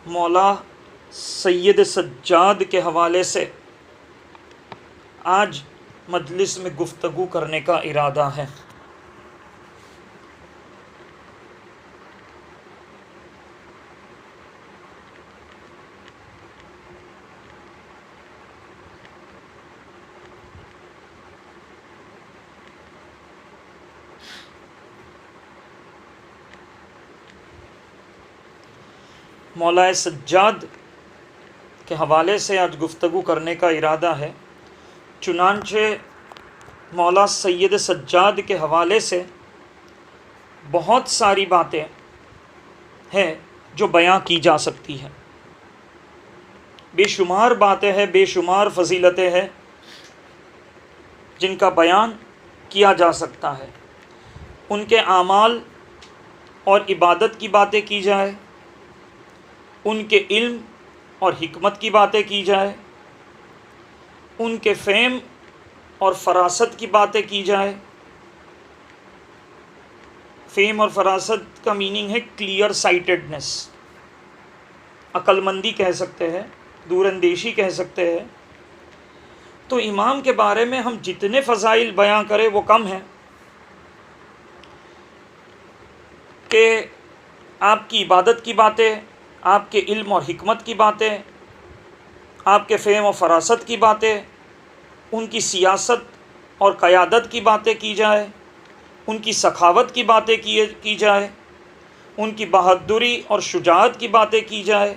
مولا سید سجاد کے حوالے سے آج مجلس میں گفتگو کرنے کا ارادہ ہے۔ مولا سجاد کے حوالے سے آج گفتگو کرنے کا ارادہ ہے، چنانچہ مولا سید سجاد کے حوالے سے بہت ساری باتیں ہیں جو بیان کی جا سکتی ہیں، بے شمار باتیں ہیں، بے شمار فضیلتیں ہیں جن کا بیان کیا جا سکتا ہے۔ ان کے اعمال اور عبادت کی باتیں کی جائے، ان کے علم اور حکمت کی باتیں کی جائے، ان کے فہم اور فراست کی باتیں کی جائے۔ فہم اور فراست کا میننگ ہے کلیئر سائٹڈنس، عقل مندی کہہ سکتے ہیں، دور اندیشی کہہ سکتے ہیں۔ تو امام کے بارے میں ہم جتنے فضائل بیان کریں وہ کم ہیں کہ آپ کی عبادت کی باتیں، آپ کے علم اور حکمت کی باتیں، آپ کے فہم و فراست کی باتیں، ان کی سیاست اور قیادت کی باتیں کی جائے، ان کی سخاوت کی باتیں کی جائے، ان کی بہادری اور شجاعت کی باتیں کی جائے،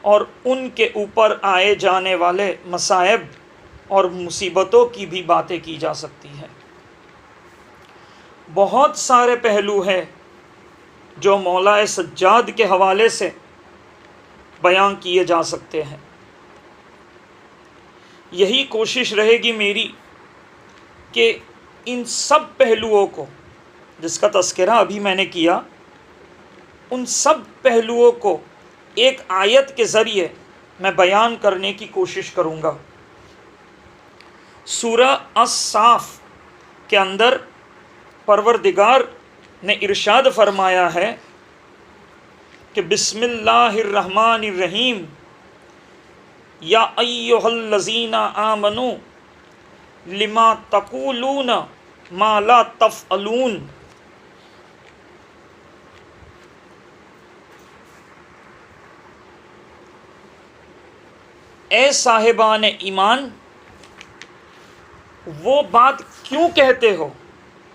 اور ان کے اوپر آئے جانے والے مصائب اور مصیبتوں کی بھی باتیں کی جا سکتی ہیں۔ بہت سارے پہلو ہیں جو مولا سجاد کے حوالے سے بیان کیے جا سکتے ہیں۔ یہی کوشش رہے گی میری کہ ان سب پہلوؤں کو، جس کا تذکرہ ابھی میں نے کیا، ان سب پہلوؤں کو ایک آیت کے ذریعے میں بیان کرنے کی کوشش کروں گا۔ سورہ الصاف کے اندر پروردگار نے ارشاد فرمایا ہے کہ بسم اللہ الرحمن الرحیم، یا ایھا الذین آمنوا لما تقولون ما لا تفعلون۔ اے صاحبان ایمان، وہ بات کیوں کہتے ہو؟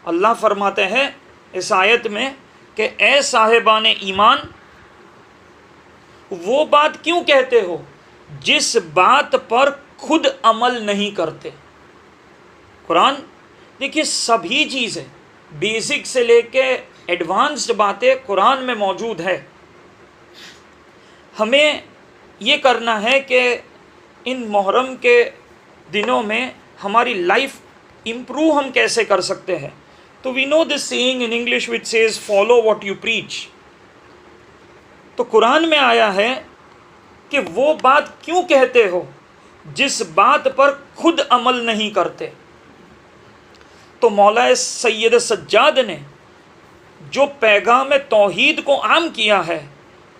اللہ فرماتے ہیں اس آیت میں کہ اے صاحبان ایمان، وہ بات کیوں کہتے ہو جس بات پر خود عمل نہیں کرتے۔ قرآن دیکھیے، سبھی چیزیں بیسک سے لے کے ایڈوانسڈ باتیں قرآن میں موجود ہے۔ ہمیں یہ کرنا ہے کہ ان محرم کے دنوں میں ہماری لائف امپروو ہم کیسے کر سکتے ہیں۔ تو we know this saying in English which says follow what you preach. تو قرآن میں آیا ہے کہ وہ بات کیوں کہتے ہو جس بات پر خود عمل نہیں کرتے۔ تو مولا سید سجاد نے جو پیغام توحید کو عام کیا ہے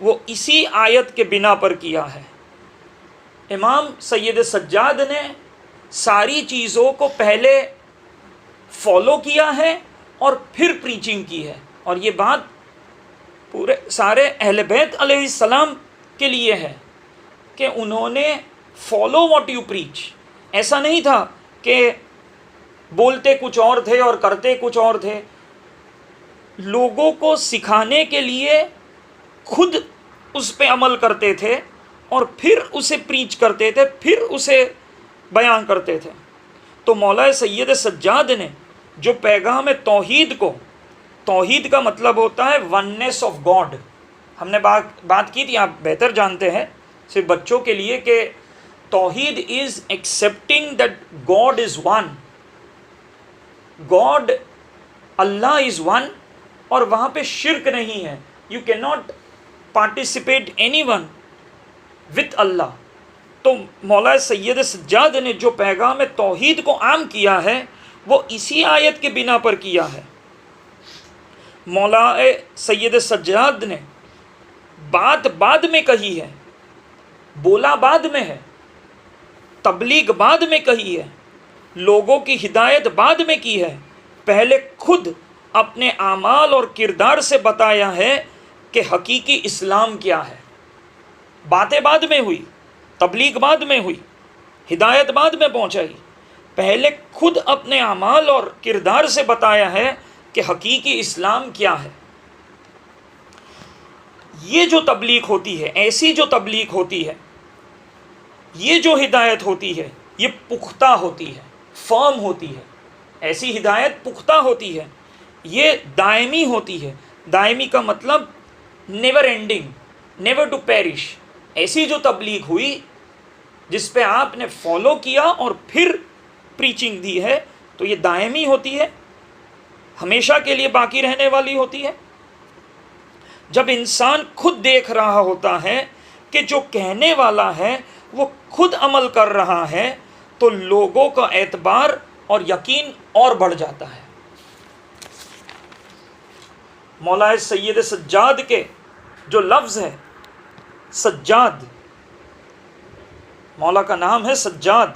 وہ اسی آیت کے بنا پر کیا ہے۔ امام سید سجاد نے ساری چیزوں کو پہلے فالو کیا ہے اور پھر پریچنگ کی ہے، اور یہ بات پورے سارے اہل بیت علیہ السلام کے لیے ہے کہ انہوں نے فالو واٹ یو پریچ۔ ایسا نہیں تھا کہ بولتے کچھ اور تھے اور کرتے کچھ اور تھے۔ لوگوں کو سکھانے کے لیے خود اس پہ عمل کرتے تھے اور پھر اسے پریچ کرتے تھے، پھر اسے بیان کرتے تھے۔ تو مولا سید سجاد نے جو پیغام توحید کو، توحید کا مطلب ہوتا ہے وننس آف گاڈ، ہم نے بات کی تھی، آپ بہتر جانتے ہیں صرف بچوں کے لیے، کہ توحید is accepting that God is one, God Allah is one, اور وہاں پہ شرک نہیں ہے۔ You can not participate any one with Allah. تو مولا سید سجاد نے جو پیغام توحید کو عام کیا ہے وہ اسی آیت کے بنا پر کیا ہے۔ مولا سید سجاد نے بات بعد میں کہی ہے، بولا بعد میں ہے، تبلیغ بعد میں کہی ہے، لوگوں کی ہدایت بعد میں کی ہے، پہلے خود اپنے اعمال اور کردار سے بتایا ہے کہ حقیقی اسلام کیا ہے۔ باتیں بعد میں ہوئی، تبلیغ بعد میں ہوئی، ہدایت بعد میں پہنچائی، پہلے خود اپنے اعمال اور کردار سے بتایا ہے کہ حقیقی اسلام کیا ہے۔ یہ جو تبلیغ ہوتی ہے، ایسی جو تبلیغ ہوتی ہے، یہ جو ہدایت ہوتی ہے، یہ پختہ ہوتی ہے، فرم ہوتی ہے۔ ایسی ہدایت پختہ ہوتی ہے، یہ دائمی ہوتی ہے۔ دائمی کا مطلب never ending, never to perish. ایسی جو تبلیغ ہوئی جس پہ آپ نے فالو کیا اور پھر پریچنگ دی ہے، تو یہ دائمی ہوتی ہے، ہمیشہ کے لیے باقی رہنے والی ہوتی ہے۔ جب انسان خود دیکھ رہا ہوتا ہے کہ جو کہنے والا ہے وہ خود عمل کر رہا ہے، تو لوگوں کا اعتبار اور یقین اور بڑھ جاتا ہے۔ مولا سید سجاد کے جو لفظ ہے، سجاد، مولا کا نام ہے سجاد،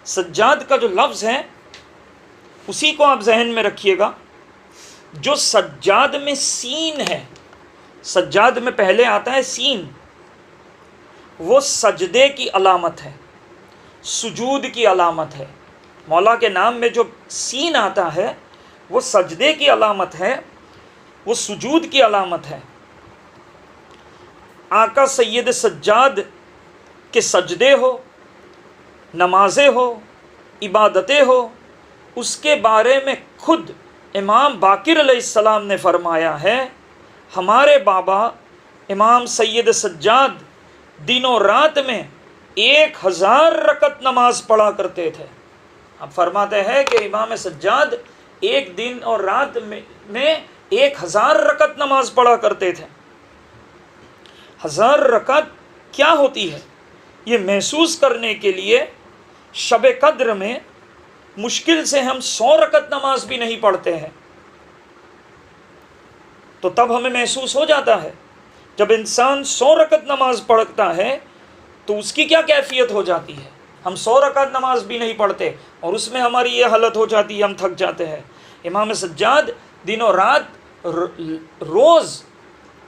سجاد کا جو لفظ ہے اسی کو آپ ذہن میں رکھیے گا۔ جو سجاد میں سین ہے، سجاد میں پہلے آتا ہے سین، وہ سجدے کی علامت ہے، سجود کی علامت ہے۔ مولا کے نام میں جو سین آتا ہے وہ سجدے کی علامت ہے، وہ سجود کی علامت ہے۔ آقا سید سجاد کے سجدے ہو، نمازیں ہو، عبادتیں ہو، اس کے بارے میں خود امام باقر علیہ السلام نے فرمایا ہے، ہمارے بابا امام سید سجاد دن و رات میں 1000 رکعت نماز پڑھا کرتے تھے۔ اب فرماتے ہیں کہ امام سجاد ایک دن اور رات میں 1000 رکعت نماز پڑھا کرتے تھے۔ 1000 رکعت کیا ہوتی ہے، یہ محسوس کرنے کے لیے شب قدر میں مشکل سے ہم 100 رکعت نماز بھی نہیں پڑھتے ہیں، تو تب ہمیں محسوس ہو جاتا ہے۔ جب انسان 100 رکعت نماز پڑھتا ہے تو اس کی کیا کیفیت ہو جاتی ہے۔ ہم 100 رکعت نماز بھی نہیں پڑھتے اور اس میں ہماری یہ حالت ہو جاتی ہے، ہم تھک جاتے ہیں۔ امام سجاد دن و رات روز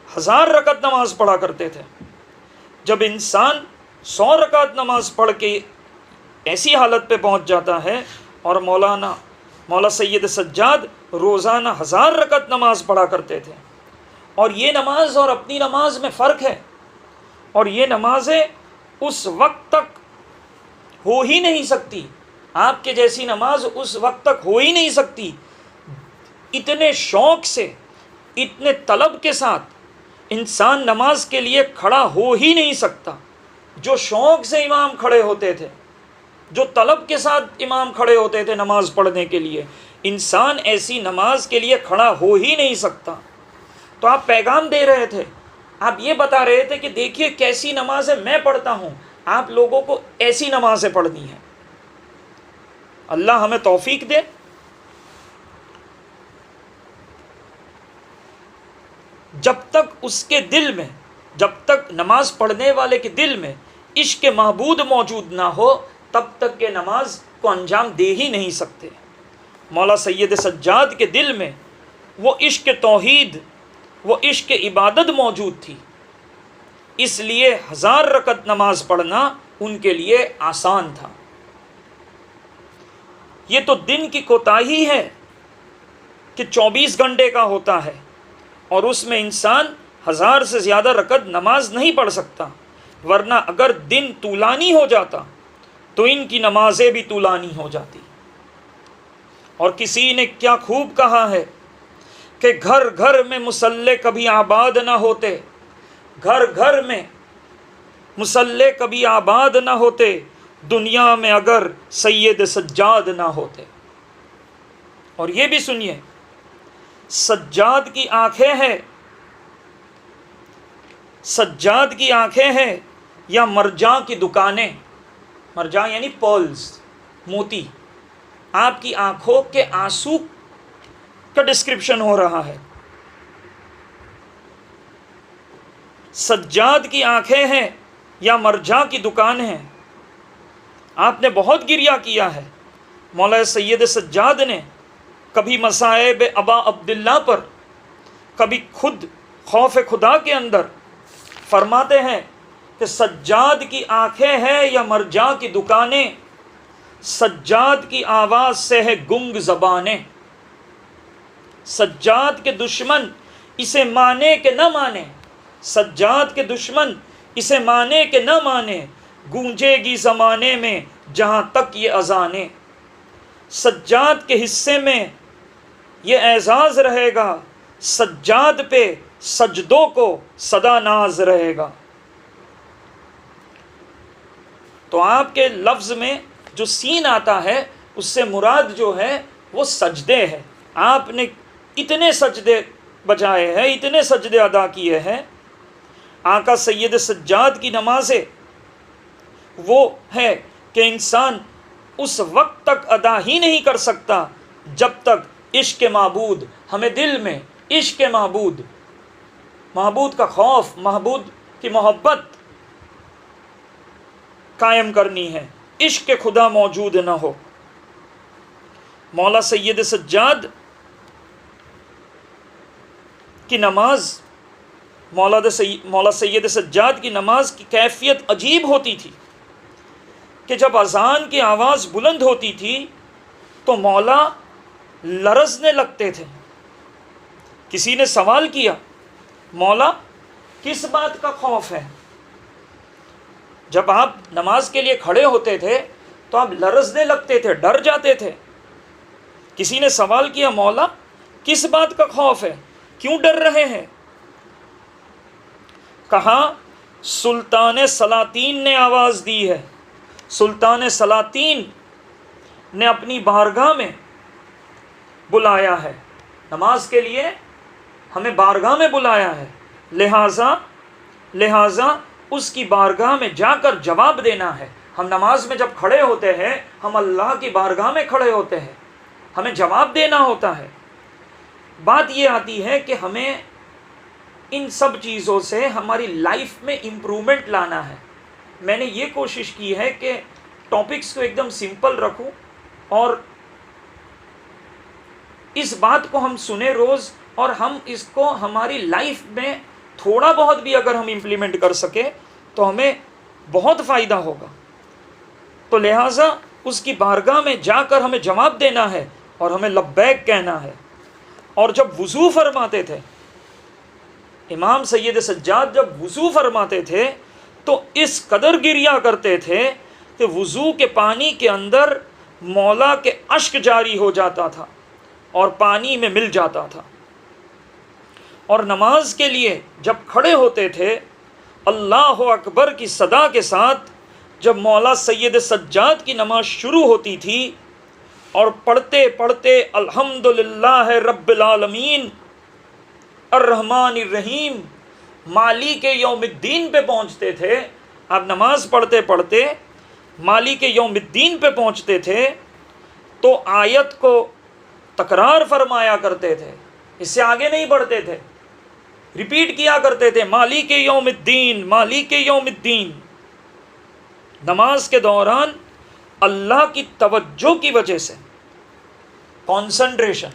1000 رکعت نماز پڑھا کرتے تھے۔ جب انسان 100 رکعت نماز پڑھ کے ایسی حالت پہ پہنچ جاتا ہے، اور مولا سید سجاد روزانہ 1000 رکعت نماز پڑھا کرتے تھے، اور یہ نماز اور اپنی نماز میں فرق ہے، اور یہ نمازیں اس وقت تک ہو ہی نہیں سکتی، آپ کے جیسی نماز اس وقت تک ہو ہی نہیں سکتی۔ اتنے شوق سے، اتنے طلب کے ساتھ انسان نماز کے لیے کھڑا ہو ہی نہیں سکتا۔ جو شوق سے امام کھڑے ہوتے تھے، جو طلب کے ساتھ امام کھڑے ہوتے تھے نماز پڑھنے کے لیے، انسان ایسی نماز کے لیے کھڑا ہو ہی نہیں سکتا۔ تو آپ پیغام دے رہے تھے، آپ یہ بتا رہے تھے کہ دیکھیے کیسی نمازیں میں پڑھتا ہوں، آپ لوگوں کو ایسی نمازیں پڑھنی ہیں۔ اللہ ہمیں توفیق دے۔ جب تک اس کے دل میں، جب تک نماز پڑھنے والے کے دل میں عشق معبود موجود نہ ہو، تب تک کہ نماز کو انجام دے ہی نہیں سکتے۔ مولا سید سجاد کے دل میں وہ عشق توحید، وہ عشق عبادت موجود تھی، اس لیے 1000 رکعت نماز پڑھنا ان کے لیے آسان تھا۔ یہ تو دن کی کوتاہی ہے کہ 24 گھنٹے کا ہوتا ہے، اور اس میں انسان 1000 سے زیادہ رکعت نماز نہیں پڑھ سکتا، ورنہ اگر دن طولانی ہو جاتا تو ان کی نمازیں بھی طولانی ہو جاتی۔ اور کسی نے کیا خوب کہا ہے کہ گھر گھر میں مصلے کبھی آباد نہ ہوتے، گھر گھر میں مصلے کبھی آباد نہ ہوتے، دنیا میں اگر سید سجاد نہ ہوتے۔ اور یہ بھی سنیے، سجاد کی آنکھیں ہیں، سجاد کی آنکھیں ہیں یا مرجان کی دکانیں، مرجان یعنی پرلز، موتی، آپ کی آنکھوں کے آنسو کا ڈسکرپشن ہو رہا ہے۔ سجاد کی آنکھیں ہیں یا مرجان کی دکان ہیں. آپ نے بہت گریہ کیا ہے. مولا سید سجاد نے کبھی مصائب ابا عبداللہ پر، کبھی خود خوف خدا کے اندر فرماتے ہیں کہ سجاد کی آنکھیں ہیں یا مرجان کی دکانیں، سجاد کی آواز سے ہے گنگ زبانیں. سجاد کے دشمن اسے مانے کہ نہ مانے، سجاد کے دشمن اسے مانے کہ نہ مانے، گونجے گی زمانے میں جہاں تک یہ اذانیں. سجاد کے حصے میں یہ اعزاز رہے گا، سجاد پہ سجدوں کو صدا ناز رہے گا. تو آپ کے لفظ میں جو سین آتا ہے اس سے مراد جو ہے وہ سجدے ہے. آپ نے اتنے سجدے بجائے ہیں، اتنے سجدے ادا کیے ہیں. آقا سید سجاد کی نمازیں وہ ہے کہ انسان اس وقت تک ادا ہی نہیں کر سکتا جب تک عشق معبود ہمیں دل میں، عشق معبود، معبود کا خوف، معبود کی محبت قائم کرنی ہے، عشق خدا موجود نہ ہو. مولا سید سجاد کی نماز، مولا سید سجاد کی نماز کی کیفیت عجیب ہوتی تھی کہ جب اذان کی آواز بلند ہوتی تھی تو مولا لرزنے لگتے تھے. کسی نے سوال کیا، مولا کس بات کا خوف ہے؟ جب آپ نماز کے لیے کھڑے ہوتے تھے تو آپ لرزنے لگتے تھے، ڈر جاتے تھے. کسی نے سوال کیا، مولا کس بات کا خوف ہے، کیوں ڈر رہے ہیں؟ کہا سلطان سلاطین نے آواز دی ہے، سلطان سلاطین نے اپنی بارگاہ میں بلایا ہے، نماز کے لیے ہمیں بارگاہ میں بلایا ہے، لہٰذا اس کی بارگاہ میں جا کر جواب دینا ہے. ہم نماز میں جب کھڑے ہوتے ہیں ہم اللہ کی بارگاہ میں کھڑے ہوتے ہیں، ہمیں جواب دینا ہوتا ہے. بات یہ آتی ہے کہ ہمیں ان سب چیزوں سے ہماری لائف میں امپرومنٹ لانا ہے. میں نے یہ کوشش کی ہے کہ ٹاپکس کو ایک دم سمپل رکھوں اور اس بات کو ہم سنیں روز، اور ہم اس کو ہماری لائف میں تھوڑا بہت بھی اگر ہم امپلیمنٹ کر سکیں تو ہمیں بہت فائدہ ہوگا. تو لہٰذا اس کی بارگاہ میں جا کر ہمیں جواب دینا ہے اور ہمیں لبیک کہنا ہے. اور جب وضو فرماتے تھے امام سید سجاد، جب وضو فرماتے تھے تو اس قدر گریہ کرتے تھے کہ وضو کے پانی کے اندر مولا کے اشک جاری ہو جاتا تھا اور پانی میں مل جاتا تھا. اور نماز کے لیے جب کھڑے ہوتے تھے اللہ اکبر کی صدا کے ساتھ جب مولا سید سجاد کی نماز شروع ہوتی تھی اور پڑھتے پڑھتے الحمدللہ رب العالمین الرحمن الرحیم مالک یوم الدین پہ پہنچتے تھے. آپ نماز پڑھتے پڑھتے مالک یوم الدین پہ پہنچتے تھے تو آیت کو تکرار فرمایا کرتے تھے، اس سے آگے نہیں بڑھتے تھے، ریپیٹ کیا کرتے تھے مالک یوم الدین مالک یوم الدین. نماز کے دوران اللہ کی توجہ کی وجہ سے کانسنٹریشن،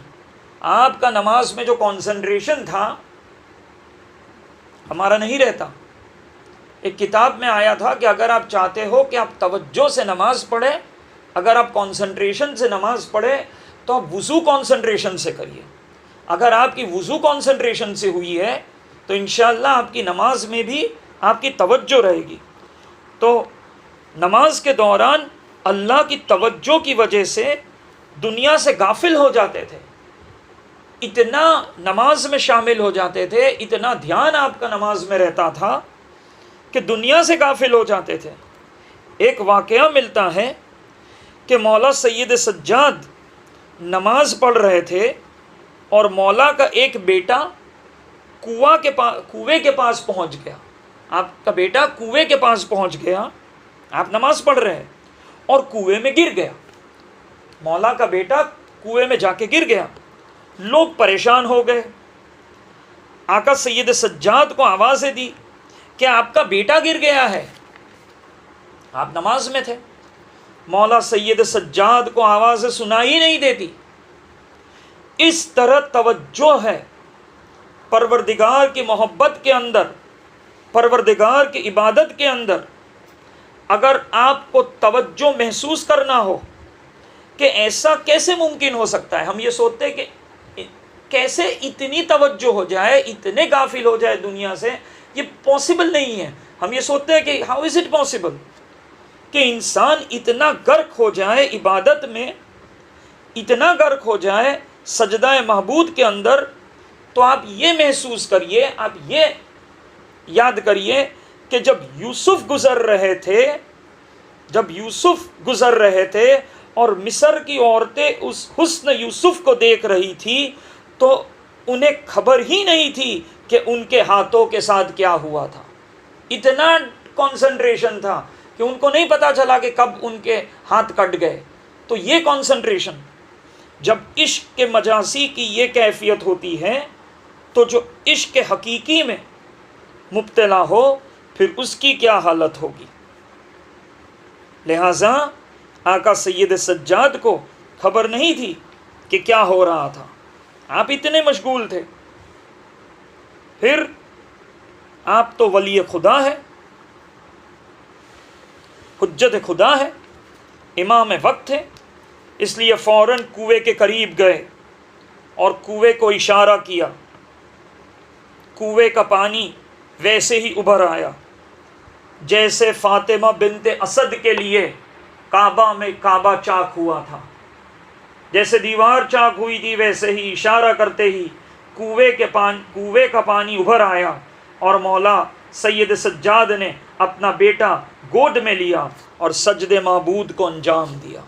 آپ کا نماز میں جو کانسنٹریشن تھا ہمارا نہیں رہتا. ایک کتاب میں آیا تھا کہ اگر آپ چاہتے ہو کہ آپ توجہ سے نماز پڑھیں، اگر آپ کانسنٹریشن سے نماز پڑھیں تو آپ وضو کانسنٹریشن سے کریے. اگر آپ کی وضو کانسنٹریشن سے ہوئی ہے تو انشاءاللہ آپ کی نماز میں بھی آپ کی توجہ رہے گی. تو نماز کے دوران اللہ کی توجہ کی وجہ سے دنیا سے غافل ہو جاتے تھے، اتنا نماز میں شامل ہو جاتے تھے، اتنا دھیان آپ کا نماز میں رہتا تھا کہ دنیا سے غافل ہو جاتے تھے. ایک واقعہ ملتا ہے کہ مولا سید سجاد نماز پڑھ رہے تھے اور مولا کا ایک بیٹا کنویں کے پاس پہنچ گیا. آپ کا بیٹا کنویں کے پاس پہنچ گیا، آپ نماز پڑھ رہے ہیں اور کنویں میں گر گیا. مولا کا بیٹا کنویں میں جا کے گر گیا. لوگ پریشان ہو گئے. آقا سید سجاد کو آوازیں دی کیا آپ کا بیٹا گر گیا ہے؟ آپ نماز میں تھے، مولا سید سجاد کو آوازیں سنائی نہیں دیتی۔ اس طرح توجہ ہے پروردگار کی محبت کے اندر، پروردگار کی عبادت کے اندر۔ اگر آپ کو توجہ محسوس کرنا ہو کہ ایسا کیسے ممکن ہو سکتا ہے، ہم یہ سوچتے کہ کیسے اتنی توجہ ہو جائے، اتنے غافل ہو جائے دنیا سے، یہ پاسبل نہیں ہے۔ ہم یہ سوچتے ہیں کہ ہاؤ از اٹ پاسبل کہ انسان اتنا غرق ہو جائے عبادت میں، اتنا غرق ہو جائے سجدہ معبود کے اندر۔ تو آپ یہ محسوس کریے، آپ یہ یاد کریے کہ جب یوسف گزر رہے تھے اور مصر کی عورتیں اس حسن یوسف کو دیکھ رہی تھی، تو انہیں خبر ہی نہیں تھی کہ ان کے ہاتھوں کے ساتھ کیا ہوا تھا۔ اتنا کنسنٹریشن تھا کہ ان کو نہیں پتا چلا کہ کب ان کے ہاتھ کٹ گئے۔ تو یہ کنسنٹریشن، جب عشق کے مجازی کی یہ کیفیت ہوتی ہے، تو جو عشق حقیقی میں مبتلا ہو پھر اس کی کیا حالت ہوگی۔ لہٰذا آقا سید سجاد کو خبر نہیں تھی کہ کیا ہو رہا تھا، آپ اتنے مشغول تھے۔ پھر آپ تو ولی خدا ہے، حجت خدا ہے، امام وقت ہے، اس لیے فوراً کنویں کے قریب گئے اور کنویں کو اشارہ کیا۔ کنویں کا پانی ویسے ہی ابھر آیا جیسے فاطمہ بنت اسد کے لیے کعبہ میں کعبہ چاک ہوا تھا، جیسے دیوار چاک ہوئی تھی، ویسے ہی اشارہ کرتے ہی کنویں کا پانی ابھر آیا اور مولا سید سجاد نے اپنا بیٹا گود میں لیا اور سجد معبود کو انجام دیا۔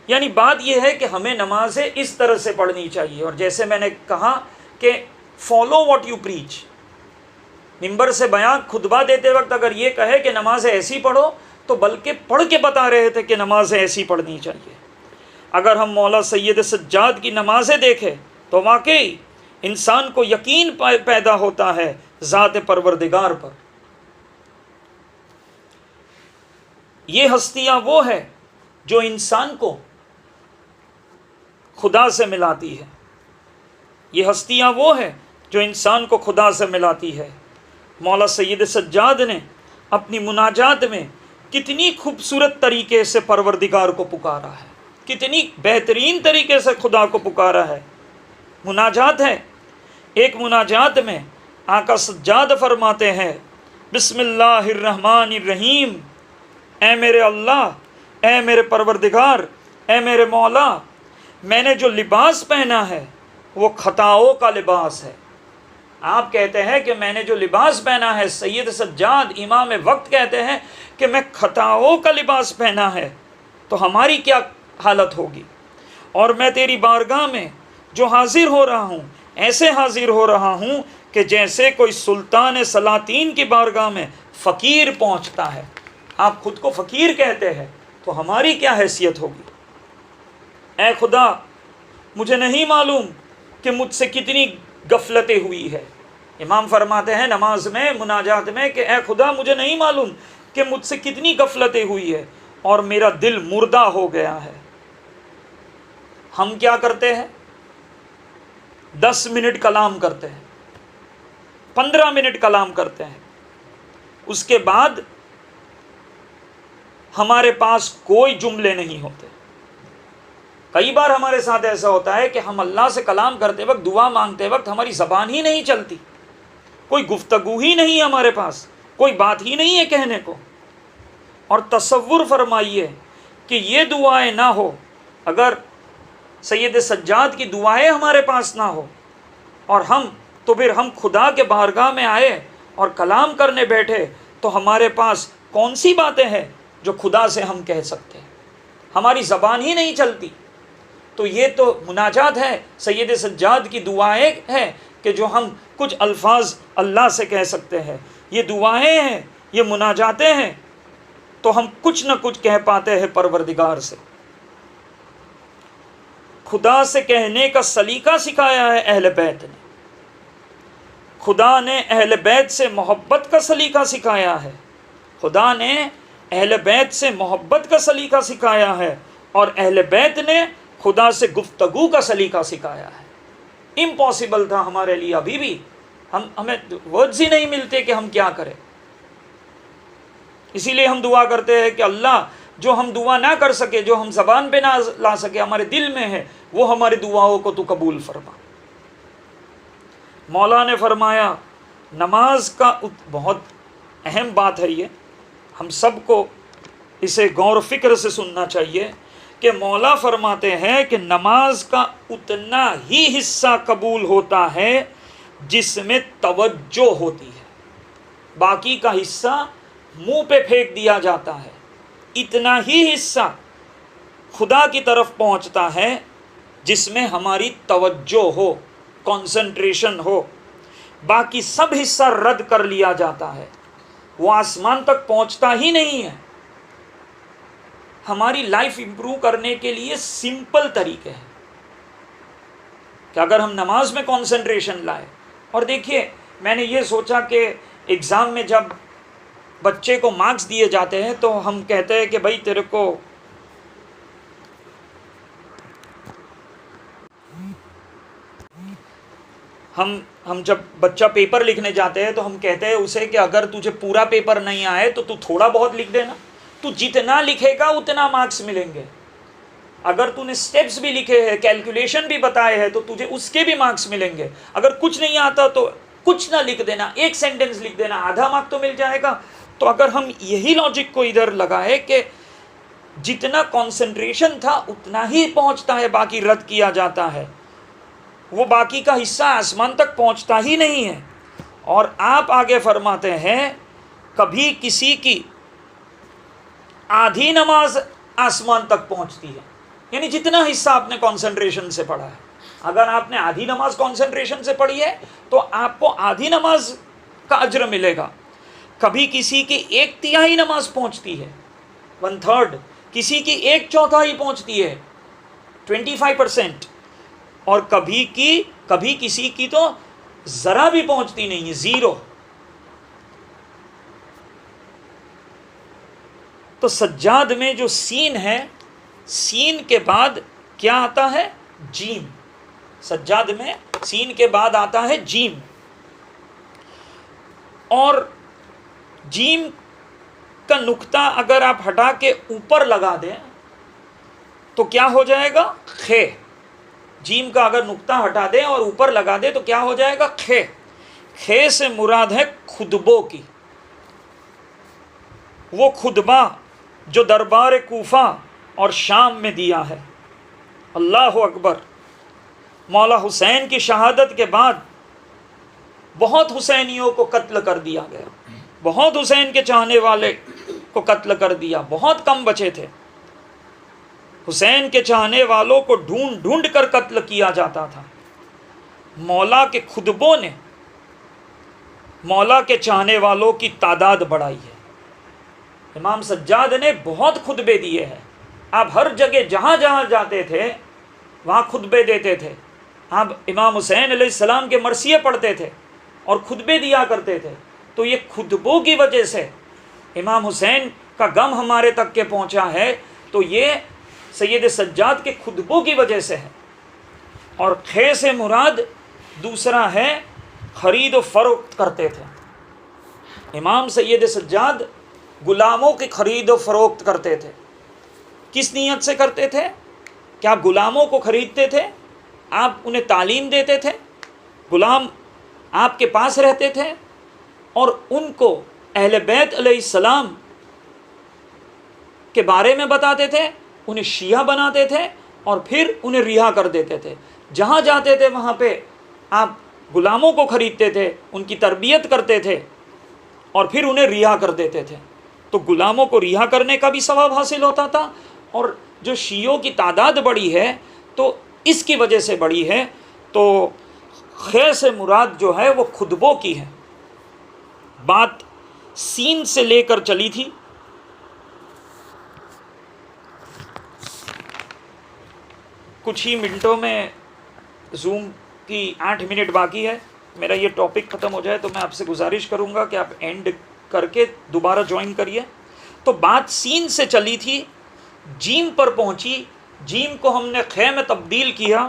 یعنی بات یہ ہے کہ ہمیں نمازیں اس طرح سے پڑھنی چاہیے، اور جیسے میں نے کہا کہ فالو واٹ یو پریچ۔ ممبر سے بیان خطبہ دیتے وقت اگر یہ کہے کہ نمازیں ایسی پڑھو، تو بلکہ پڑھ کے بتا رہے تھے کہ نمازیں ایسی پڑھنی چاہیے۔ اگر ہم مولا سید سجاد کی نمازیں دیکھیں تو واقعی انسان کو یقین پیدا ہوتا ہے ذات پروردگار پر۔ یہ ہستیاں وہ ہے جو انسان کو خدا سے ملاتی ہے، یہ ہستیاں وہ ہے جو انسان کو خدا سے ملاتی ہے۔ مولا سید سجاد نے اپنی مناجات میں کتنی خوبصورت طریقے سے پروردگار کو پکارا ہے، کتنی بہترین طریقے سے خدا کو پکارا ہے۔ مناجات ہے، ایک مناجات میں آقا سجاد فرماتے ہیں بسم اللہ الرحمن الرحیم، اے میرے اللہ، اے میرے پروردگار، اے میرے مولا، میں نے جو لباس پہنا ہے وہ خطاؤں کا لباس ہے۔ آپ کہتے ہیں کہ میں نے جو لباس پہنا ہے، سید سجاد امام وقت کہتے ہیں کہ میں خطاؤں کا لباس پہنا ہے، تو ہماری کیا حالت ہوگی۔ اور میں تیری بارگاہ میں جو حاضر ہو رہا ہوں، ایسے حاضر ہو رہا ہوں کہ جیسے کوئی سلطان سلاطین کی بارگاہ میں فقیر پہنچتا ہے۔ آپ خود کو فقیر کہتے ہیں، تو ہماری کیا حیثیت ہوگی۔ اے خدا، مجھے نہیں معلوم کہ مجھ سے کتنی غفلتیں ہوئی ہے۔ امام فرماتے ہیں نماز میں، مناجات میں کہ اے خدا، مجھے نہیں معلوم کہ مجھ سے کتنی غفلتیں ہوئی ہے اور میرا دل مردہ ہو گیا ہے۔ ہم کیا کرتے ہیں؟ 10 منٹ کلام کرتے ہیں، 15 منٹ کلام کرتے ہیں، اس کے بعد ہمارے پاس کوئی جملے نہیں ہوتے۔ کئی بار ہمارے ساتھ ایسا ہوتا ہے کہ ہم اللہ سے کلام کرتے وقت، دعا مانگتے وقت ہماری زبان ہی نہیں چلتی، کوئی گفتگو ہی نہیں ہمارے پاس، کوئی بات ہی نہیں ہے کہنے کو۔ اور تصور فرمائیے کہ یہ دعائیں نہ ہو، اگر سید سجاد کی دعائیں ہمارے پاس نہ ہو، اور پھر ہم خدا کے بارگاہ میں آئے اور کلام کرنے بیٹھے، تو ہمارے پاس کون سی باتیں ہیں جو خدا سے ہم کہہ سکتے ہیں؟ ہماری زبان ہی نہیں چلتی۔ تو یہ تو مناجات ہے، سید سجاد کی دعائیں ہیں کہ جو ہم کچھ الفاظ اللہ سے کہہ سکتے ہیں، یہ دعائیں ہیں، یہ مناجاتیں ہیں، تو ہم کچھ نہ کچھ کہہ پاتے ہیں پروردگار سے۔ خدا سے کہنے کا سلیقہ سکھایا ہے اہل بیت نے، خدا نے اہل بیت سے محبت کا سلیقہ سکھایا ہے، خدا نے اہل بیت سے محبت کا سلیقہ سکھایا ہے، اور اہل بیت نے خدا سے گفتگو کا سلیقہ سکھایا ہے۔ امپاسبل تھا ہمارے لیے، ابھی بھی ہمیں ورڈز ہی نہیں ملتے کہ ہم کیا کریں۔ اسی لیے ہم دعا کرتے ہیں کہ اللہ جو ہم دعا نہ کر سکے، جو ہم زبان پہ نہ لا سکے، ہمارے دل میں ہے، وہ ہماری دعاؤں کو تو قبول فرما۔ مولا نے فرمایا نماز کا بہت اہم بات ہے، یہ ہم سب کو اسے غور و فکر سے سننا چاہیے کہ مولا فرماتے ہیں کہ نماز کا اتنا ہی حصہ قبول ہوتا ہے جس میں توجہ ہوتی ہے، باقی کا حصہ منہ پہ پھینک دیا جاتا ہے۔ اتنا ہی حصہ خدا کی طرف پہنچتا ہے جس میں ہماری توجہ ہو، کنسنٹریشن ہو، باقی سب حصہ رد کر لیا جاتا ہے، وہ آسمان تک پہنچتا ہی نہیں ہے۔ ہماری لائف امپروو کرنے کے لیے سمپل طریقے ہیں کہ اگر ہم نماز میں کنسنٹریشن لائیں، اور دیکھیے میں نے یہ سوچا کہ ایگزام میں جب بچے کو مارکس دیے جاتے ہیں تو ہم کہتے ہیں کہ بھائی تیرے کو ہم جب بچہ پیپر لکھنے جاتے ہیں تو ہم کہتے ہیں اسے کہ اگر تجھے پورا پیپر نہیں آئے تو تھوڑا بہت لکھ دینا، تو جتنا لکھے گا اتنا مارکس ملیں گے۔ اگر تو نے سٹیپس بھی لکھے ہیں، کیلکولیشن بھی بتائے ہیں، تو تجھے اس کے بھی مارکس ملیں گے۔ اگر کچھ نہیں آتا تو کچھ نہ لکھ دینا، ایک سینٹنس لکھ دینا، آدھا مارک تو مل جائے گا۔ تو اگر ہم یہی لاجک کو ادھر لگائے کہ جتنا کنسنٹریشن تھا اتنا ہی پہنچتا ہے، باقی رد کیا جاتا ہے، وہ باقی کا حصہ آسمان تک پہنچتا ہی نہیں ہے۔ اور آپ آگے فرماتے ہیں کبھی کسی کی آدھی نماز آسمان تک پہنچتی ہے، یعنی جتنا حصہ آپ نے کنسنٹریشن سے پڑھا ہے، اگر آپ نے آدھی نماز کنسنٹریشن سے پڑھی ہے تو آپ کو آدھی نماز کا اجر ملے گا۔ کبھی کسی کی 1/3 نماز پہنچتی ہے، 1/3، کسی کی 1/4 پہنچتی ہے، 25%، اور کبھی کسی کی تو ذرا بھی پہنچتی نہیں ہے، 0۔ تو سجاد میں جو سین ہے، سین کے بعد کیا آتا ہے؟ جیم۔ سجاد میں سین کے بعد آتا ہے جیم، اور جیم کا نقطہ اگر آپ ہٹا کے اوپر لگا دیں تو کیا ہو جائے گا؟ خے۔ جیم کا اگر نقطہ ہٹا دیں اور اوپر لگا دیں تو کیا ہو جائے گا؟ خے۔ خے سے مراد ہے خطبوں کی، وہ خطبہ جو دربار کوفہ اور شام میں دیا ہے۔ اللہ اکبر۔ مولا حسین کی شہادت کے بعد بہت حسینیوں کو قتل کر دیا گیا، بہت حسین کے چاہنے والے کو قتل کر دیا، بہت کم بچے تھے۔ حسین کے چاہنے والوں کو ڈھونڈ ڈھونڈ کر قتل کیا جاتا تھا۔ مولا کے خطبوں نے مولا کے چاہنے والوں کی تعداد بڑھائی ہے۔ امام سجاد نے بہت خطبے دیے ہیں، آپ ہر جگہ جہاں جہاں جاتے تھے وہاں خطبے دیتے تھے۔ آپ امام حسین علیہ السلام کے مرثیے پڑھتے تھے اور خطبے دیا کرتے تھے۔ تو یہ خطبوں کی وجہ سے امام حسین کا غم ہمارے تک کے پہنچا ہے، تو یہ سید سجاد کے خطبوں کی وجہ سے ہے۔ اور خے سے مراد دوسرا ہے خرید و فروخت کرتے تھے۔ امام سید سجاد غلاموں کی خرید و فروخت کرتے تھے۔ کس نیت سے کرتے تھے؟ کیا غلاموں کو خریدتے تھے؟ آپ انہیں تعلیم دیتے تھے، غلام آپ کے پاس رہتے تھے اور ان کو اہل بیت علیہ السلام کے بارے میں بتاتے تھے، انہیں شیعہ بناتے تھے اور پھر انہیں رہا کر دیتے تھے۔ جہاں جاتے تھے وہاں پہ آپ غلاموں کو خریدتے تھے، ان کی تربیت کرتے تھے اور پھر انہیں رہا کر دیتے تھے۔ تو غلاموں کو رہا کرنے کا بھی ثواب حاصل ہوتا تھا، اور جو شیعوں کی تعداد بڑی ہے تو اس کی وجہ سے بڑی ہے۔ تو خیر سے مراد جو ہے وہ خطبوں کی ہے۔ بات سین سے لے کر چلی تھی، کچھ ہی منٹوں میں زوم کی 8 منٹ باقی ہے، میرا یہ ٹاپک ختم ہو جائے تو میں آپ سے گزارش کروں گا کہ آپ اینڈ کر کے دوبارہ جوائن کریے. تو بات سین سے چلی تھی، جیم پر پہنچی، جیم کو ہم نے خے میں تبدیل کیا.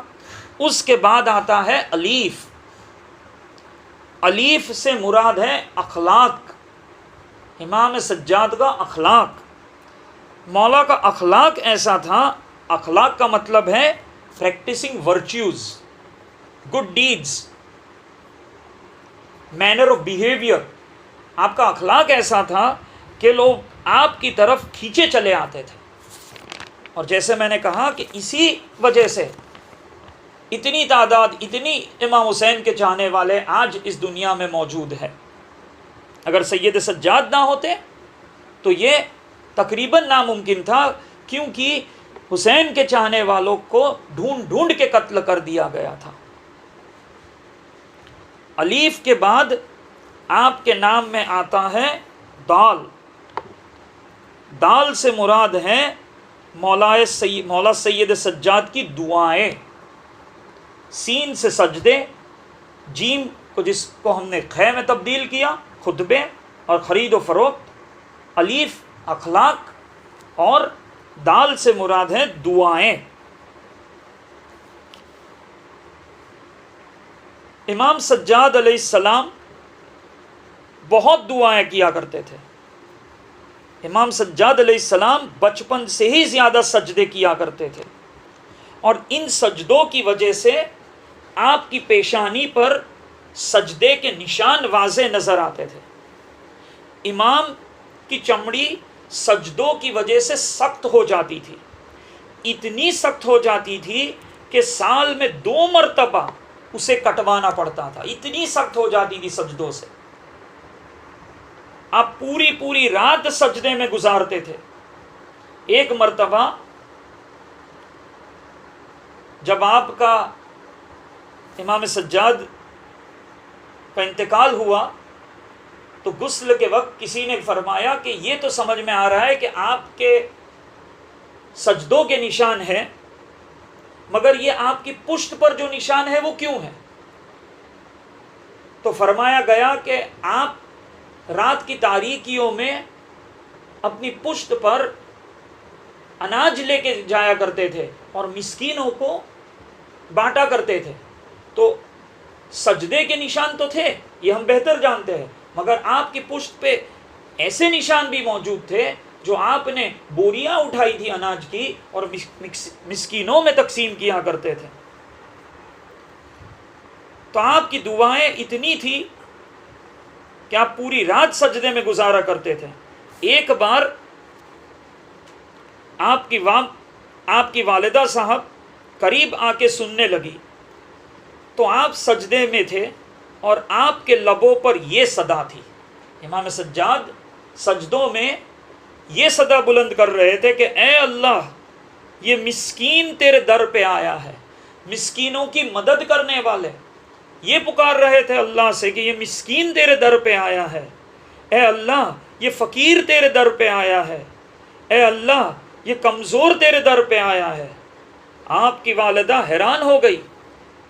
اس کے بعد آتا ہے الف. الف سے مراد ہے اخلاق. امام سجاد کا اخلاق، مولا کا اخلاق ایسا تھا. اخلاق کا مطلب ہے practising virtues, good deeds, manner of behaviour. آپ کا اخلاق ایسا تھا کہ لوگ آپ کی طرف کھینچے چلے آتے تھے. اور جیسے میں نے کہا کہ اسی وجہ سے اتنی تعداد، اتنی امام حسین کے چاہنے والے آج اس دنیا میں موجود ہے. اگر سید سجاد نہ ہوتے تو یہ تقریباً ناممکن تھا، کیونکہ حسین کے چاہنے والوں کو ڈھونڈ ڈھونڈ کے قتل کر دیا گیا تھا. الف کے بعد آپ کے نام میں آتا ہے دال. دال سے مراد ہے مولا سید سجاد کی دعائیں. سین سے سجدے، جیم کو جس کو ہم نے خے میں تبدیل کیا، خطبے اور خرید و فروخت. الف اخلاق اور دال سے مراد ہے دعائیں. امام سجاد علیہ السلام بہت دعائیں کیا کرتے تھے. امام سجاد علیہ السلام بچپن سے ہی زیادہ سجدے کیا کرتے تھے، اور ان سجدوں کی وجہ سے آپ کی پیشانی پر سجدے کے نشان واضح نظر آتے تھے. امام کی چمڑی سجدوں کی وجہ سے سخت ہو جاتی تھی. اتنی سخت ہو جاتی تھی کہ سال میں 2 مرتبہ اسے کٹوانا پڑتا تھا. اتنی سخت ہو جاتی تھی سجدوں سے. آپ پوری رات سجدے میں گزارتے تھے. ایک مرتبہ جب آپ کا امام سجاد کا انتقال ہوا تو غسل کے وقت کسی نے فرمایا کہ یہ تو سمجھ میں آ رہا ہے کہ آپ کے سجدوں کے نشان ہیں، مگر یہ آپ کی پشت پر جو نشان ہے وہ کیوں ہے؟ تو فرمایا گیا کہ آپ رات کی تاریکیوں میں اپنی پشت پر اناج لے کے جایا کرتے تھے اور مسکینوں کو بانٹا کرتے تھے. تو سجدے کے نشان تو تھے، یہ ہم بہتر جانتے ہیں، مگر آپ کی پشت پہ ایسے نشان بھی موجود تھے جو آپ نے بوریاں اٹھائی تھی اناج کی اور مسکینوں میں تقسیم کیا کرتے تھے. تو آپ کی دعائیں اتنی تھی کہ آپ پوری رات سجدے میں گزارا کرتے تھے. ایک بار آپ کی والدہ صاحب قریب آ کے سننے لگی تو آپ سجدے میں تھے اور آپ کے لبوں پر یہ صدا تھی. امام سجاد سجدوں میں یہ صدا بلند کر رہے تھے کہ اے اللہ، یہ مسکین تیرے در پہ آیا ہے، مسکینوں کی مدد کرنے والے. یہ پکار رہے تھے اللہ سے کہ یہ مسکین تیرے در پہ آیا ہے. اے اللہ، یہ فقیر تیرے در پہ آیا ہے. اے اللہ، یہ کمزور تیرے در پہ آیا ہے. آپ کی والدہ حیران ہو گئی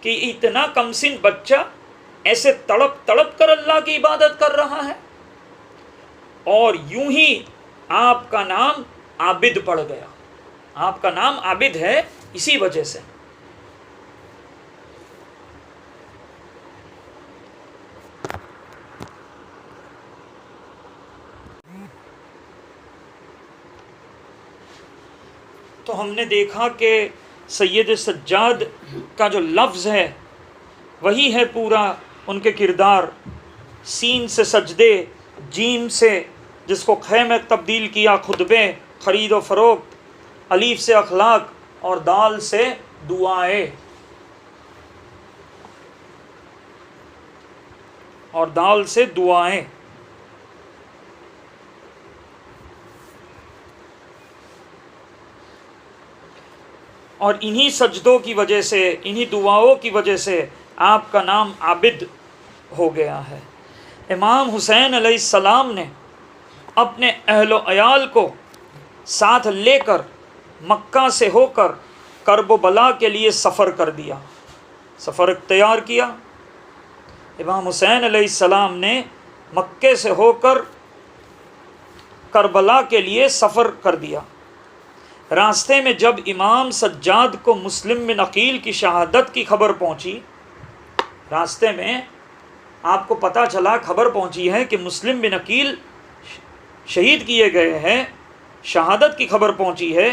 کہ اتنا کم سن بچہ ایسے تڑپ تڑپ کر اللہ کی عبادت کر رہا ہے. اور یوں ہی آپ کا نام عابد پڑ گیا. آپ کا نام عابد ہے اسی وجہ سے. تو ہم نے دیکھا کہ سید سجاد کا جو لفظ ہے وہی ہے پورا ان کے کردار. سین سے سجدے، جیم سے جس کو خے میں تبدیل کیا خطبے، خرید و فروخت، الف سے اخلاق اور دال سے دعائیں. اور انہی سجدوں کی وجہ سے، انہی دعاؤں کی وجہ سے آپ کا نام عابد ہو گیا ہے. امام حسین علیہ السلام نے اپنے اہل و عیال کو ساتھ لے کر مکہ سے ہو کر کرب و بلا کے لیے سفر کر دیا، سفر اختیار کیا. امام حسین علیہ السلام نے مکے سے ہو کر کربلا کے لیے سفر کر دیا۔ راستے میں جب امام سجاد کو مسلم بن عقیل کی شہادت کی خبر پہنچی، راستے میں آپ کو پتہ چلا، خبر پہنچی ہے کہ مسلم بن عقیل شہید کیے گئے ہیں، شہادت کی خبر پہنچی ہے،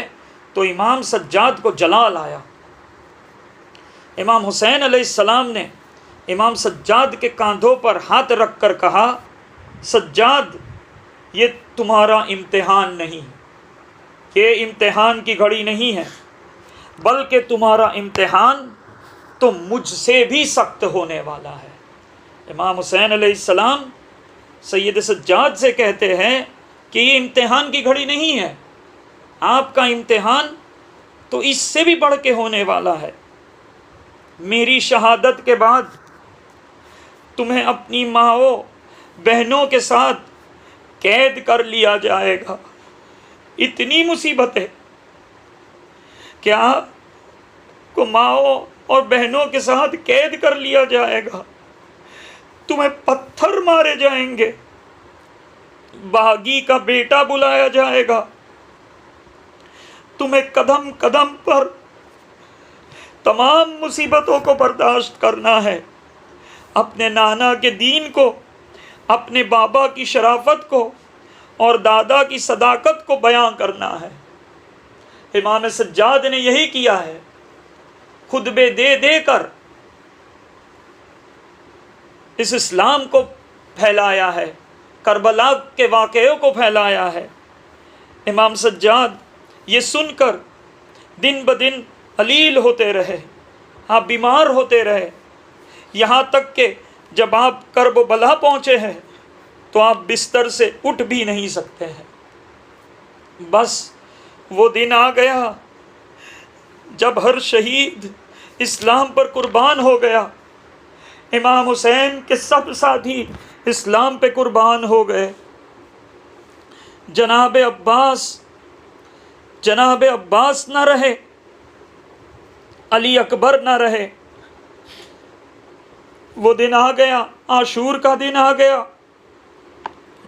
تو امام سجاد کو جلال آیا۔ امام حسین علیہ السلام نے امام سجاد کے کاندھوں پر ہاتھ رکھ کر کہا، سجاد، یہ تمہارا امتحان نہیں، یہ امتحان کی گھڑی نہیں ہے، بلکہ تمہارا امتحان تو مجھ سے بھی سخت ہونے والا ہے۔ امام حسین علیہ السلام سید سجاد سے کہتے ہیں کہ یہ امتحان کی گھڑی نہیں ہے، آپ کا امتحان تو اس سے بھی بڑھ کے ہونے والا ہے۔ میری شہادت کے بعد تمہیں اپنی ماؤں بہنوں کے ساتھ قید کر لیا جائے گا۔ اتنی مصیبت ہے کہ آپ کو ماؤں اور بہنوں کے ساتھ قید کر لیا جائے گا، تمہیں پتھر مارے جائیں گے، باغی کا بیٹا بلایا جائے گا، تمہیں قدم قدم پر تمام مصیبتوں کو برداشت کرنا ہے، اپنے نانا کے دین کو، اپنے بابا کی شرافت کو اور دادا کی صداقت کو بیان کرنا ہے۔ امام سجاد نے یہی کیا ہے، خطبے دے دے کر اس اسلام کو پھیلایا ہے، کربلا کے واقعوں کو پھیلایا ہے۔ امام سجاد یہ سن کر دن بدن علیل ہوتے رہے، آپ بیمار ہوتے رہے، یہاں تک کہ جب آپ کرب و بلا پہنچے ہیں تو آپ بستر سے اٹھ بھی نہیں سکتے ہیں۔ بس وہ دن آ گیا جب ہر شہید اسلام پر قربان ہو گیا۔ امام حسین کے سب ساتھی اسلام پہ قربان ہو گئے۔ جناب عباس نہ رہے، علی اکبر نہ رہے۔ وہ دن آ گیا، عاشور کا دن آ گیا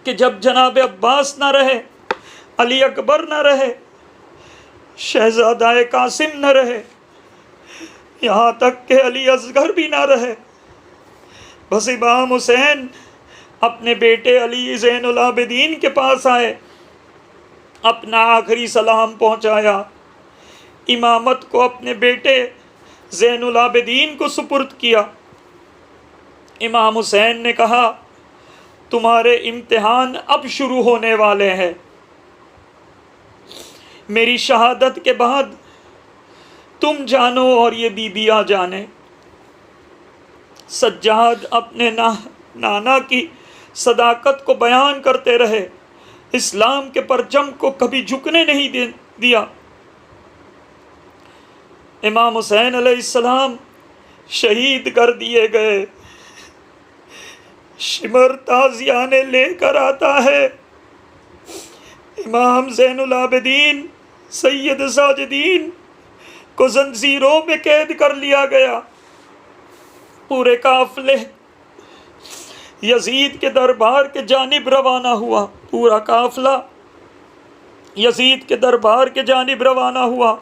کہ جب جناب عباس نہ رہے، علی اکبر نہ رہے، شہزادہ قاسم نہ رہے، یہاں تک کہ علی اصغر بھی نہ رہے۔ بس امام حسین اپنے بیٹے علی زین العابدین کے پاس آئے، اپنا آخری سلام پہنچایا، امامت کو اپنے بیٹے زین العابدین کو سپرد کیا۔ امام حسین نے کہا، تمہارے امتحان اب شروع ہونے والے ہیں، میری شہادت کے بعد تم جانو اور یہ بیویاں جانے۔ سجاد اپنے نانا کی صداقت کو بیان کرتے رہے، اسلام کے پرچم کو کبھی جھکنے نہیں دیا۔ امام حسین علیہ السلام شہید کر دیے گئے۔ شمر تازیانے لے کر آتا ہے، امام زین العابدین سید ساجدین کو زنجیروں میں قید کر لیا گیا۔ پورے قافلے یزید کے دربار کے جانب روانہ ہوا، پورا قافلہ یزید کے دربار کے جانب روانہ ہوا۔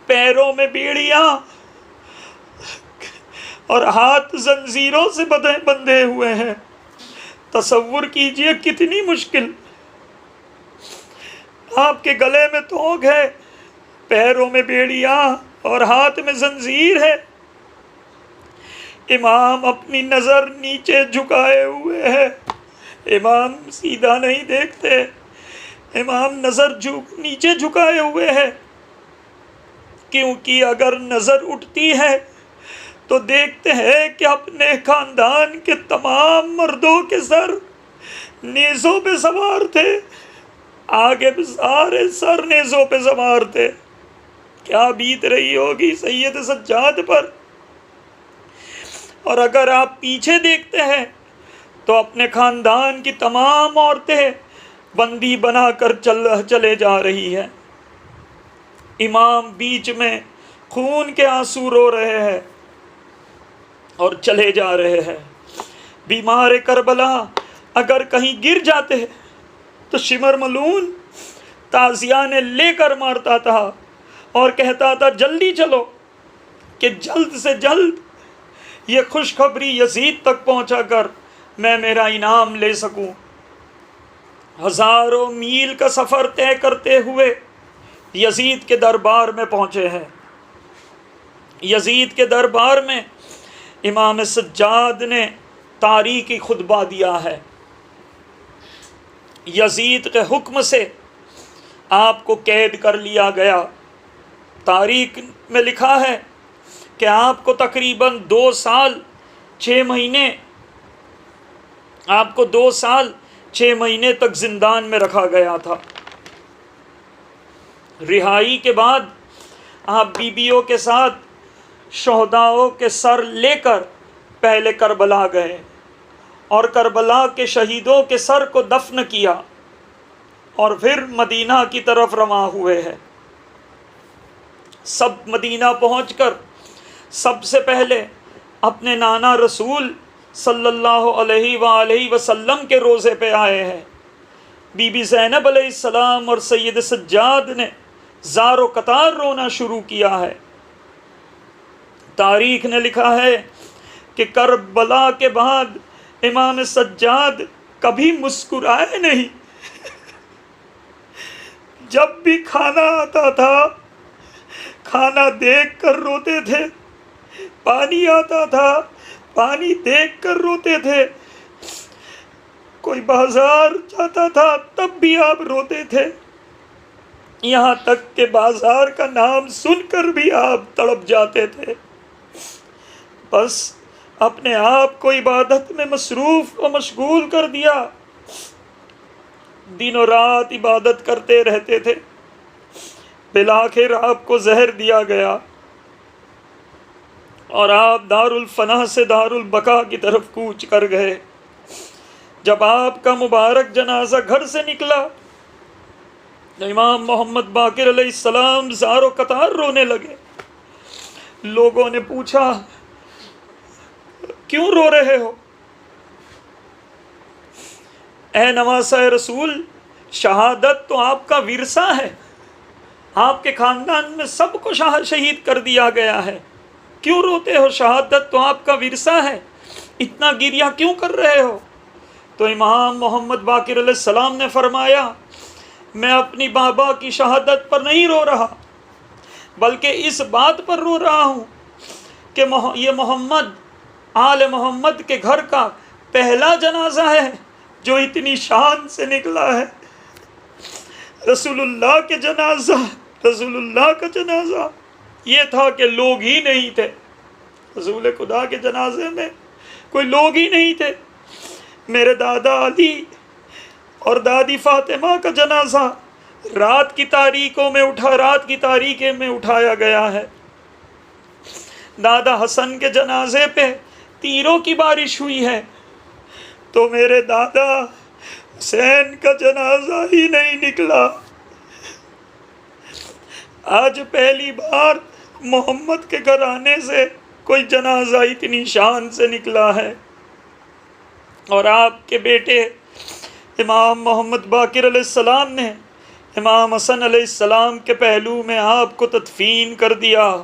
پیروں میں بیڑیاں اور ہاتھ زنجیروں سے بندھے ہوئے ہیں۔ تصور کیجئے کتنی مشکل، آپ کے گلے میں توق ہے، پیروں میں بیڑیاں اور ہاتھ میں زنجیر ہے۔ امام اپنی نظر نیچے جھکائے ہوئے ہے، امام سیدھا نہیں دیکھتے، امام نظر نیچے جھکائے ہوئے ہے، کیونکہ اگر نظر اٹھتی ہے تو دیکھتے ہیں کہ اپنے خاندان کے تمام مردوں کے سر نیزوں پہ سوار تھے، آگے سارے سر نیزوں پہ سوار تھے۔ کیا بیت رہی ہوگی سید سجاد پر؟ اور اگر آپ پیچھے دیکھتے ہیں تو اپنے خاندان کی تمام عورتیں بندی بنا کر چلے جا رہی ہے۔ امام بیچ میں خون کے آنسو رو رہے ہیں۔ اور چلے جا رہے ہیں. بیمار کربلا اگر کہیں گر جاتے تو شمر ملون تازیانے لے کر مارتا تھا اور کہتا تھا جلدی چلو کہ جلد سے جلد یہ خوشخبری یزید تک پہنچا کر میں میرا انعام لے سکوں. ہزاروں میل کا سفر طے کرتے ہوئے یزید کے دربار میں پہنچے ہیں. یزید کے دربار میں امام سجاد نے تاریخی خطبہ دیا ہے. یزید کے حکم سے آپ کو قید کر لیا گیا. تاریخ میں لکھا ہے کہ آپ کو تقریباً 2 سال 6 مہینے آپ کو 2 سال 6 مہینے تک زندان میں رکھا گیا تھا. رہائی کے بعد آپ بیویوں کے ساتھ شہداؤں کے سر لے کر پہلے کربلا گئے اور کربلا کے شہیدوں کے سر کو دفن کیا اور پھر مدینہ کی طرف رواں ہوئے ہیں. سب مدینہ پہنچ کر سب سے پہلے اپنے نانا رسول صلی اللہ علیہ وآلہ وسلم کے روضے پہ آئے ہیں. بی بی زینب علیہ السلام اور سید سجاد نے زار و قطار رونا شروع کیا ہے. تاریخ نے لکھا ہے کہ کربلا کے بعد امام سجاد کبھی مسکرائے نہیں. جب بھی کھانا آتا تھا کھانا دیکھ کر روتے تھے، پانی آتا تھا پانی دیکھ کر روتے تھے، کوئی بازار جاتا تھا تب بھی آپ روتے تھے، یہاں تک کہ بازار کا نام سن کر بھی آپ تڑپ جاتے تھے. بس اپنے آپ کو عبادت میں مصروف و مشغول کر دیا، دن و رات عبادت کرتے رہتے تھے. بالآخر آپ کو زہر دیا گیا اور آپ دار الفنا سے دار البقا کی طرف کوچ کر گئے. جب آپ کا مبارک جنازہ گھر سے نکلا تو امام محمد باقر علیہ السلام زار و قطار رونے لگے. لوگوں نے پوچھا کیوں رو رہے ہو؟ اے نواسہ رسول، شہادت تو آپ کا ورثہ ہے، آپ کے خاندان میں سب کو شہید کر دیا گیا ہے، کیوں روتے ہو؟ شہادت تو آپ کا ورثہ ہے، اتنا گریہ کیوں کر رہے ہو؟ تو امام محمد باقر علیہ السلام نے فرمایا میں اپنی بابا کی شہادت پر نہیں رو رہا، بلکہ اس بات پر رو رہا ہوں کہ یہ محمد آل محمد کے گھر کا پہلا جنازہ ہے جو اتنی شان سے نکلا ہے. رسول اللہ کا جنازہ یہ تھا کہ لوگ ہی نہیں تھے. رسول خدا کے جنازے میں کوئی لوگ ہی نہیں تھے. میرے دادا علی اور دادی فاطمہ کا جنازہ رات کی تاریکی میں اٹھایا گیا ہے. دادا حسن کے جنازے پہ تیروں کی بارش ہوئی ہے تو میرے دادا حسین کا جنازہ ہی نہیں نکلا. آج پہلی بار محمد کے گھرانے سے کوئی جنازہ اتنی شان سے نکلا ہے. اور آپ کے بیٹے امام محمد باقر علیہ السلام نے امام حسن علیہ السلام کے پہلو میں آپ کو تدفین کر دیا.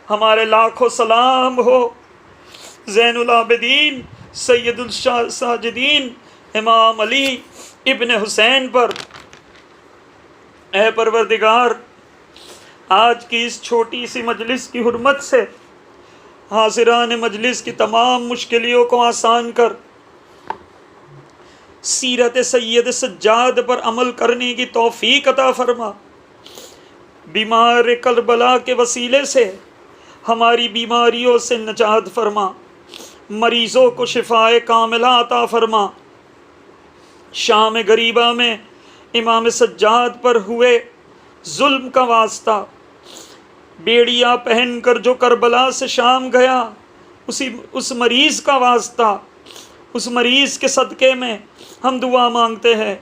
ہمارے لاکھوں سلام ہو زین العابدین سید الساجدین امام علی ابن حسین پر. اے پروردگار، آج کی اس چھوٹی سی مجلس کی حرمت سے حاضران مجلس کی تمام مشکلیوں کو آسان کر سیرت سید سجاد پر عمل کرنے کی توفیق عطا فرما. بیمار کربلا کے وسیلے سے ہماری بیماریوں سے نجات فرما، مریضوں کو شفائے کاملہ عطا فرما. شام غریبہ میں امام سجاد پر ہوئے ظلم کا واسطہ، بیڑیا پہن کر جو کربلا سے شام گیا اس مریض کا واسطہ، اس مریض کے صدقے میں ہم دعا مانگتے ہیں.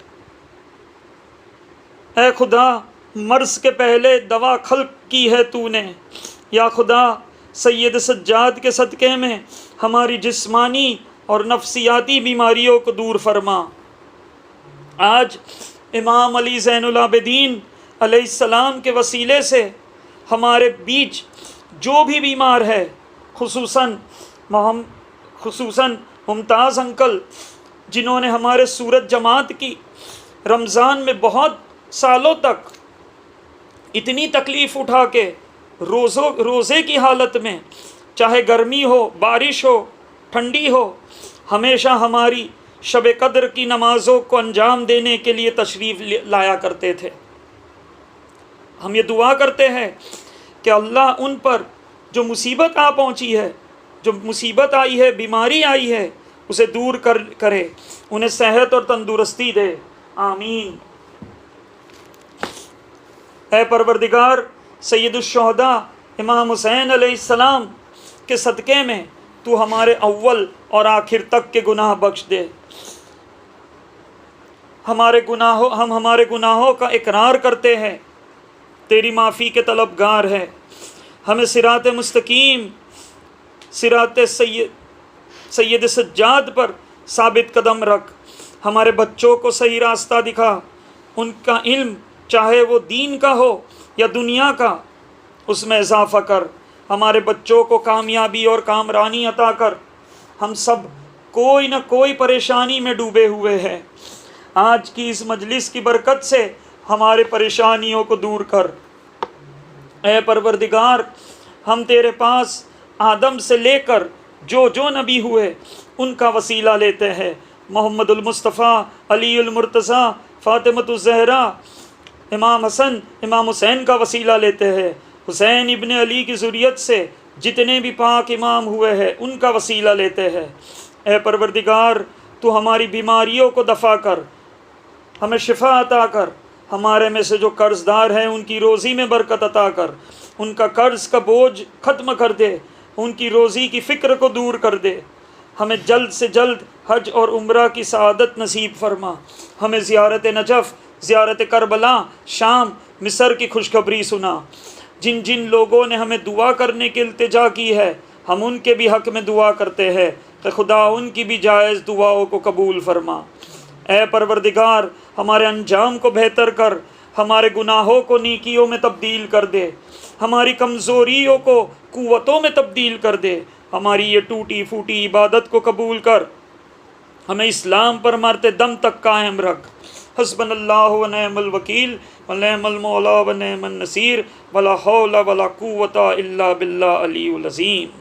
اے خدا، مرض کے پہلے دوا خلق کی ہے تو نے، یا خدا سید سجاد کے صدقے میں ہماری جسمانی اور نفسیاتی بیماریوں کو دور فرما۔ آج امام علی زین العابدین علیہ السلام کے وسیلے سے ہمارے بیچ جو بھی بیمار ہے، خصوصاً ممتاز انکل جنہوں نے ہمارے سورت جماعت کی رمضان میں بہت سالوں تک اتنی تکلیف اٹھا کے روزے کی حالت میں، چاہے گرمی ہو، بارش ہو، ٹھنڈی ہو، ہمیشہ ہماری شب قدر کی نمازوں کو انجام دینے کے لیے تشریف لایا کرتے تھے۔ ہم یہ دعا کرتے ہیں کہ اللہ ان پر جو مصیبت آ پہنچی ہے، جو مصیبت آئی ہے، بیماری آئی ہے، اسے دور کرے، انہیں صحت اور تندرستی دے، آمین۔ اے پروردگار، سید الشہداء امام حسین علیہ السلام کے صدقے میں تو ہمارے اول اور آخر تک کے گناہ بخش دے۔ ہم ہمارے گناہوں کا اقرار کرتے ہیں، تیری معافی کے طلبگار ہیں۔ ہمیں صراط مستقیم، صراط سید سجاد پر ثابت قدم رکھ، ہمارے بچوں کو صحیح راستہ دکھا، ان کا علم چاہے وہ دین کا ہو یا دنیا کا، اس میں اضافہ کر، ہمارے بچوں کو کامیابی اور کامرانی عطا کر۔ ہم سب کوئی نہ کوئی پریشانی میں ڈوبے ہوئے ہیں، آج کی اس مجلس کی برکت سے ہمارے پریشانیوں کو دور کر۔ اے پروردگار، ہم تیرے پاس آدم سے لے کر جو نبی ہوئے ان کا وسیلہ لیتے ہیں، محمد المصطفیٰ، علی المرتضیٰ، فاطمۃ الزہرا، امام حسن، امام حسین کا وسیلہ لیتے ہیں، حسین ابن علی کی ذریت سے جتنے بھی پاک امام ہوئے ہیں ان کا وسیلہ لیتے ہیں۔ اے پروردگار، تو ہماری بیماریوں کو دفع کر، ہمیں شفا عطا کر، ہمارے میں سے جو قرض دار ہیں ان کی روزی میں برکت عطا کر، ان کا قرض کا بوجھ ختم کر دے، ان کی روزی کی فکر کو دور کر دے۔ ہمیں جلد سے جلد حج اور عمرہ کی سعادت نصیب فرما، ہمیں زیارت نجف، زیارت کربلا، شام، مصر کی خوشخبری سنا۔ جن جن لوگوں نے ہمیں دعا کرنے کی التجا کی ہے، ہم ان کے بھی حق میں دعا کرتے ہیں کہ خدا ان کی بھی جائز دعاؤں کو قبول فرما۔ اے پروردگار، ہمارے انجام کو بہتر کر، ہمارے گناہوں کو نیکیوں میں تبدیل کر دے، ہماری کمزوریوں کو قوتوں میں تبدیل کر دے، ہماری یہ ٹوٹی پھوٹی عبادت کو قبول کر، ہمیں اسلام پر مرتے دم تک قائم رکھ۔ حسبنا اللہ و نعم الوکیل و نعم المولا و نعم النصیر ولا حول ولا قوت الا باللہ العلی العظیم۔